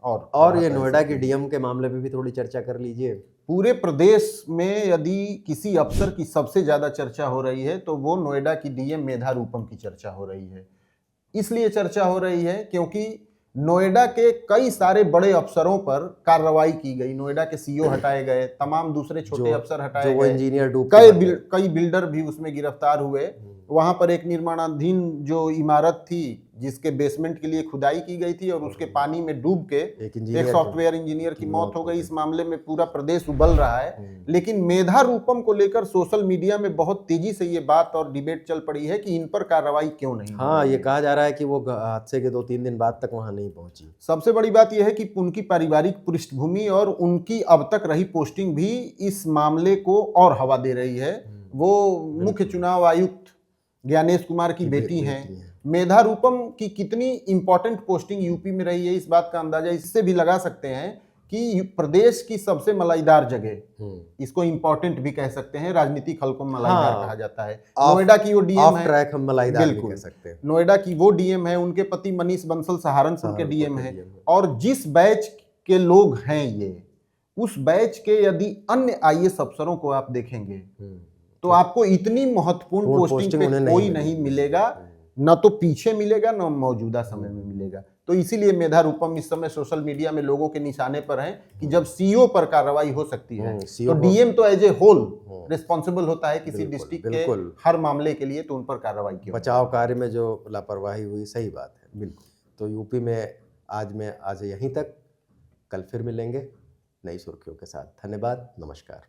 और ये नोएडा की डीएम के मामले पे भी थोड़ी चर्चा कर लीजिए। पूरे प्रदेश में यदि किसी अफसर की सबसे ज्यादा चर्चा हो रही है तो वो नोएडा की डीएम मेधा रूपम की चर्चा हो रही है। इसलिए चर्चा हो रही है क्योंकि नोएडा के कई सारे बड़े अफसरों पर कार्रवाई की गई। नोएडा के सीईओ हटाए गए, तमाम दूसरे छोटे अफसर हटाए गए, इंजीनियर डूब कई बिल्डर भी उसमें गिरफ्तार हुए। वहां पर एक निर्माणाधीन जो इमारत थी जिसके बेसमेंट के लिए खुदाई की गई थी और उसके पानी में डूब के एक सॉफ्टवेयर इंजीनियर की मौत हो गई। इस मामले में पूरा प्रदेश उबल रहा है। लेकिन मेधा रूपम को लेकर सोशल मीडिया में बहुत तेजी से ये बात और डिबेट चल पड़ी है कि इन पर कार्रवाई क्यों नहीं। हाँ, ये कहा जा रहा है कि वो हादसे के 2-3 दिन बाद तक वहां नहीं पहुंची। सबसे बड़ी बात यह है कि उनकी पारिवारिक पृष्ठभूमि और उनकी अब तक रही पोस्टिंग भी इस मामले को और हवा दे रही है। वो मुख्य चुनाव आयुक्त ज्ञानेश कुमार की बेटी हैं। मेधा रूपम की कितनी इंपॉर्टेंट पोस्टिंग यूपी में रही है, इस बात का अंदाजा इससे भी लगा सकते हैं कि प्रदेश की सबसे मलाईदार जगह, इसको इंपॉर्टेंट भी कह सकते हैं, राजनीतिक हलकों में मलाईदार कहा जाता है। नोएडा की वो डीएम है, ट्रैक हम मलाईदार भी कह सकते हैं। नोएडा की वो डीएम है, उनके पति मनीष बंसल सहारनपुर के डीएम है। और जिस बैच के लोग हैं ये, उस बैच के यदि अन्य आईएएस अफसरों को आप देखेंगे तो आपको इतनी महत्वपूर्ण पोस्टिंग पे कोई नहीं मिलेगा, न तो पीछे मिलेगा न मौजूदा समय में मिलेगा। तो इसीलिए मेधा रूपम इस समय सोशल मीडिया में लोगों के निशाने पर हैं कि जब सीईओ पर कार्रवाई हो सकती है तो डीएम तो एज ए होल रिस्पॉन्सिबल होता है किसी डिस्ट्रिक्ट के हर मामले के लिए, तो उन पर कार्रवाई की। बचाव कार्य में जो लापरवाही हुई, सही बात है, बिल्कुल। तो यूपी में आज यहीं तक, कल फिर मिलेंगे नई सुर्खियों के साथ। धन्यवाद, नमस्कार।